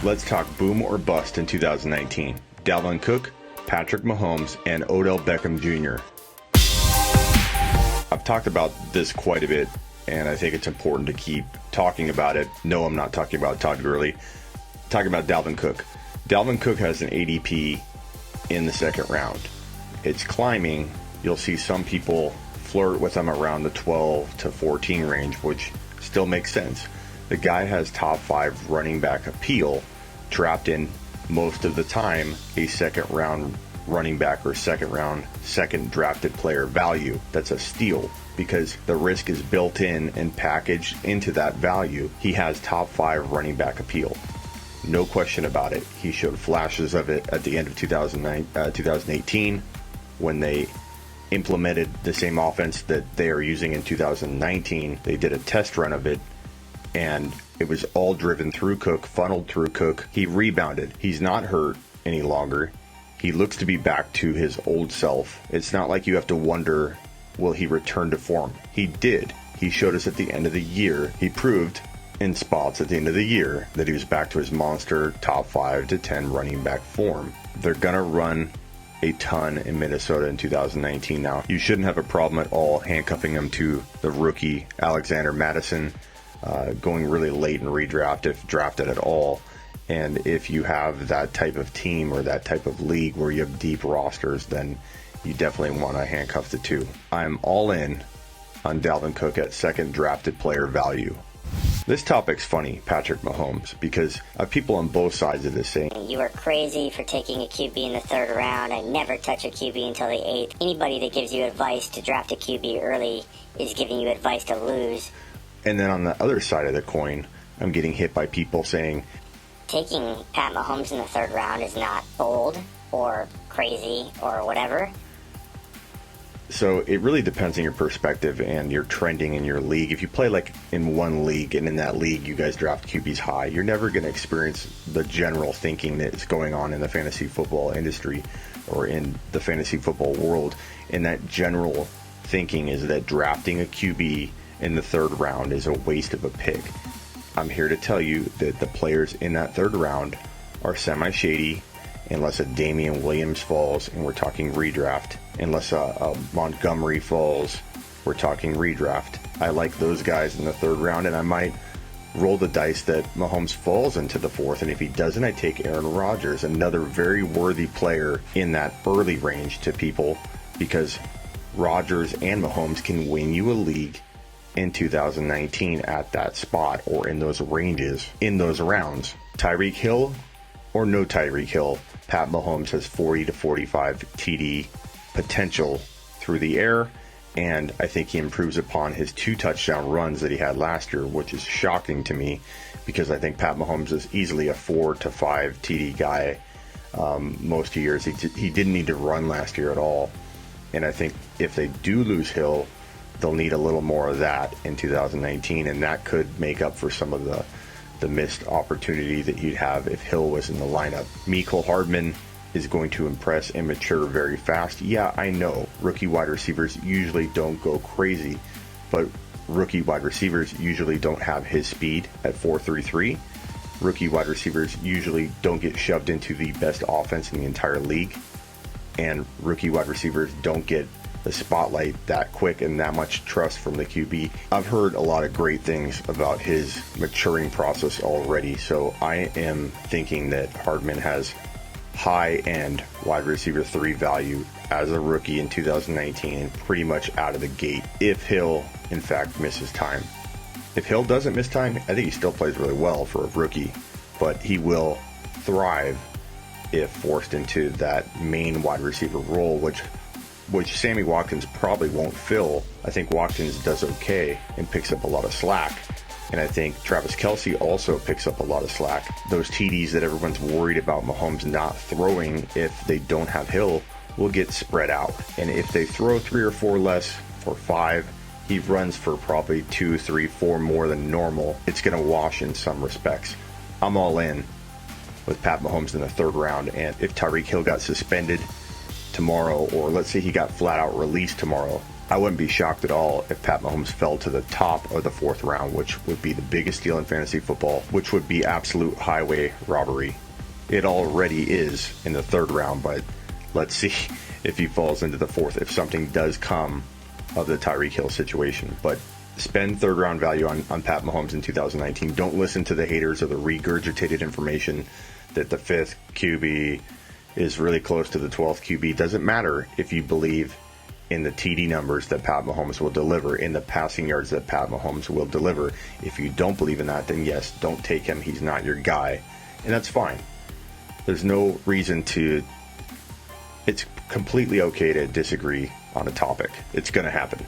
Let's talk boom or bust in 2019. Dalvin Cook, Patrick Mahomes, and Odell Beckham Jr. I've talked about this quite a bit, and I think it's important to keep talking about it. No, I'm not talking about Todd Gurley. I'm talking about Dalvin Cook. Dalvin Cook has an ADP in the second round. It's climbing. You'll see some people flirt with him around the 12 to 14 range, which still makes sense. The guy has top 5 running back appeal, trapped in most of the time a second round running back or second drafted player value. That's a steal because the risk is built in and packaged into that value. He has top 5 running back appeal. No question about it. He showed flashes of it at the end of 2018 when they implemented the same offense that they are using in 2019. They did a test run of it, and it was all driven through Cook, funneled through Cook. He rebounded. He's not hurt any longer. He looks to be back to his old self. It's not like you have to wonder, will he return to form? He did. He showed us at the end of the year. He proved in spots at the end of the year that he was back to his monster top 5 to 10 running back form. They're going to run a ton in Minnesota in 2019 now. You shouldn't have a problem at all handcuffing him to the rookie Alexander Mattison, going really late in redraft if drafted at all. And if you have that type of team or that type of league where you have deep rosters, then you definitely want to handcuff the two. I'm all in on Dalvin Cook at second drafted player value. This topic's funny, Patrick Mahomes, because people on both sides of this saying, "You are crazy for taking a QB in the 3rd round. I never touch a QB until the 8th. Anybody that gives you advice to draft a QB early is giving you advice to lose." And then on the other side of the coin, I'm getting hit by people saying, taking Pat Mahomes in the 3rd round is not bold or crazy or whatever. So it really depends on your perspective and your trending in your league. If you play like in one league and in that league you guys draft QBs high, you're never going to experience the general thinking that's going on in the fantasy football industry or in the fantasy football world. And that general thinking is that drafting a QB in the 3rd round is a waste of a pick. I'm here to tell you that the players in that 3rd round are semi-shady, unless a Damian Williams falls, and we're talking redraft. Unless a Montgomery falls, we're talking redraft. I like those guys in the 3rd round, and I might roll the dice that Mahomes falls into the 4th, and if he doesn't, I take Aaron Rodgers, another very worthy player in that early range to people, because Rodgers and Mahomes can win you a league in 2019 at that spot or in those ranges, in those rounds. Tyreek Hill or no Tyreek Hill, Pat Mahomes has 40 to 45 TD potential through the air, and I think he improves upon his 2 touchdown runs that he had last year, which is shocking to me because I think Pat Mahomes is easily a 4 to 5 TD guy most years. He didn't need to run last year at all, and I think if they do lose Hill, they'll need a little more of that in 2019, and that could make up for some of the missed opportunity that you'd have if Hill was in the lineup. Mecole Hardman is going to impress and mature very fast. Yeah, I know rookie wide receivers usually don't go crazy, but rookie wide receivers usually don't have his speed at 4.33. Rookie wide receivers usually don't get shoved into the best offense in the entire league, and rookie wide receivers don't get the spotlight that quick and that much trust from the QB. I've heard a lot of great things about his maturing process already, so I am thinking that Hardman has high-end wide receiver 3 value as a rookie in 2019 and pretty much out of the gate if Hill, in fact, misses time. If Hill doesn't miss time, I think he still plays really well for a rookie, but he will thrive if forced into that main wide receiver role, which Sammy Watkins probably won't fill. I think Watkins does okay and picks up a lot of slack. And I think Travis Kelce also picks up a lot of slack. Those TDs that everyone's worried about Mahomes not throwing if they don't have Hill will get spread out. And if they throw 3 or 4 less or 5, he runs for probably 2, 3, 4 more than normal. It's going to wash in some respects. I'm all in with Pat Mahomes in the 3rd round. And if Tyreek Hill got suspended tomorrow, or let's say he got flat out released tomorrow, I wouldn't be shocked at all if Pat Mahomes fell to the top of the 4th round, which would be the biggest deal in fantasy football, which would be absolute highway robbery. It already is in the 3rd round, but let's see if he falls into the 4th, if something does come of the Tyreek Hill situation. But spend 3rd round value on Pat Mahomes in 2019. Don't listen to the haters or the regurgitated information that the 5th QB is really close to the 12th QB. Doesn't matter if you believe in the TD numbers that Pat Mahomes will deliver, in the passing yards that Pat Mahomes will deliver. If you don't believe in that, then yes, don't take him. He's not your guy. And that's fine. There's no reason to... It's completely okay to disagree on a topic. It's going to happen.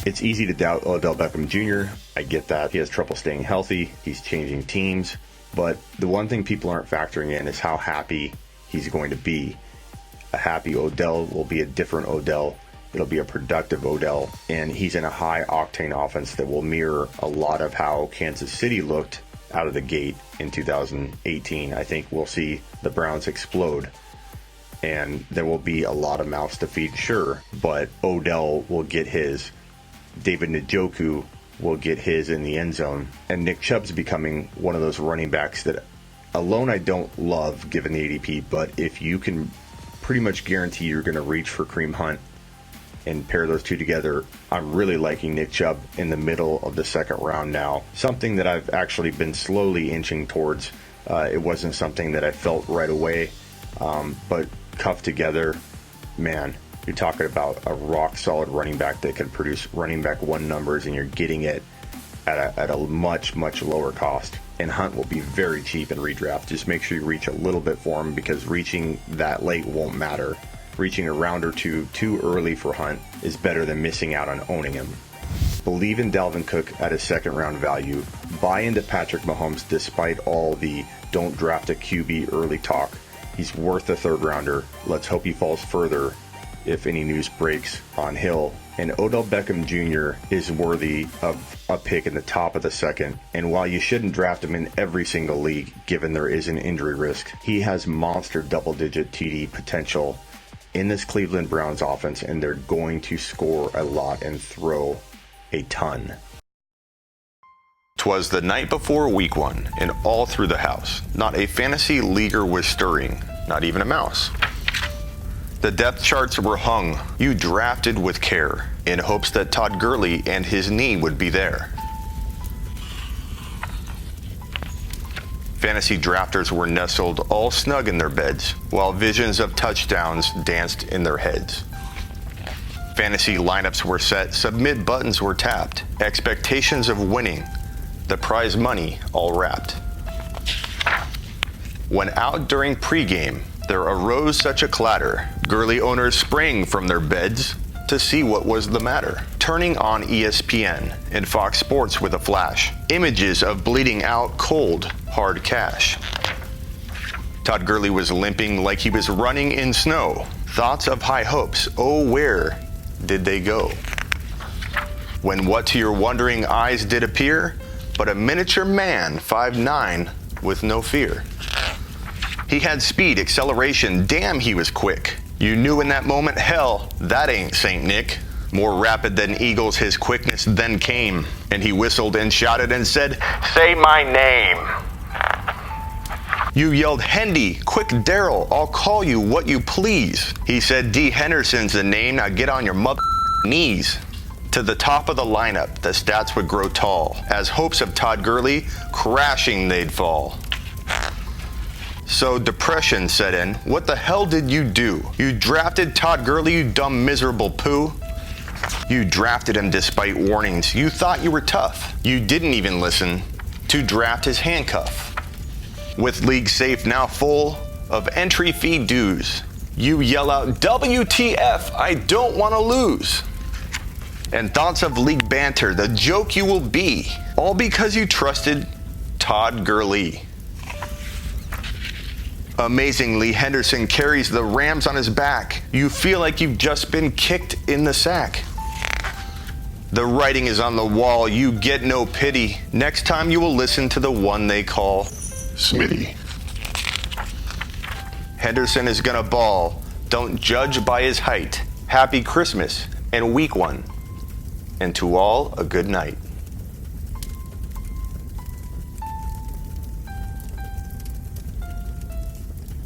It's easy to doubt Odell Beckham Jr. I get that. He has trouble staying healthy. He's changing teams. But the one thing people aren't factoring in is how happy he's going to be. A happy Odell will be a different Odell. It'll be a productive Odell. And he's in a high-octane offense that will mirror a lot of how Kansas City looked out of the gate in 2018. I think we'll see the Browns explode. And there will be a lot of mouths to feed, sure. But Odell will get his. David Njoku will get his in the end zone. And Nick Chubb's becoming one of those running backs that alone I don't love given the ADP, but if you can pretty much guarantee you're going to reach for Kareem Hunt and pair those two together, I'm really liking Nick Chubb in the middle of the 2nd round now. Something that I've actually been slowly inching towards. It wasn't something that I felt right away, but cuffed together, man, you're talking about a rock-solid running back that can produce running back 1 numbers, and you're getting it at a much, much lower cost. And Hunt will be very cheap in redraft. Just make sure you reach a little bit for him, because reaching that late won't matter. Reaching a round or two too early for Hunt is better than missing out on owning him. Believe in Dalvin Cook at a 2nd round value. Buy into Patrick Mahomes despite all the don't draft a QB early talk. He's worth a 3rd rounder. Let's hope he falls further if any news breaks on Hill. And Odell Beckham Jr. is worthy of a pick in the top of the 2nd. And while you shouldn't draft him in every single league, given there is an injury risk, he has monster double-digit TD potential in this Cleveland Browns offense, and they're going to score a lot and throw a ton. 'Twas the night before week 1, and all through the house, not a fantasy leaguer was stirring, not even a mouse. The depth charts were hung. You drafted with care, in hopes that Todd Gurley and his knee would be there. Fantasy drafters were nestled all snug in their beds, while visions of touchdowns danced in their heads. Fantasy lineups were set, submit buttons were tapped, expectations of winning, the prize money all wrapped. When out during pregame, there arose such a clatter, Gurley owners sprang from their beds to see what was the matter. Turning on ESPN and Fox Sports with a flash, images of bleeding out cold, hard cash. Todd Gurley was limping like he was running in snow. Thoughts of high hopes, oh where did they go? When what to your wondering eyes did appear, but a miniature man, 5'9", with no fear. He had speed, acceleration, damn he was quick. You knew in that moment, hell, that ain't Saint Nick. More rapid than eagles his quickness then came, and he whistled and shouted and said, say my name. You yelled, Hendy, quick Daryl, I'll call you what you please. He said, D. Henderson's the name, now get on your mother knees. To the top of the lineup, the stats would grow tall, as hopes of Todd Gurley, crashing they'd fall. So depression set in. What the hell did you do? You drafted Todd Gurley, you dumb miserable poo. You drafted him despite warnings. You thought you were tough. You didn't even listen to draft his handcuff. With league safe now full of entry fee dues, you yell out, WTF, I don't want to lose. And thoughts of league banter, the joke you will be, all because you trusted Todd Gurley. Amazingly, Henderson carries the Rams on his back. You feel like you've just been kicked in the sack. The writing is on the wall, you get no pity. Next time you will listen to the one they call Smitty. Henderson is gonna ball. Don't judge by his height. Happy Christmas, and week one. And to all, a good night.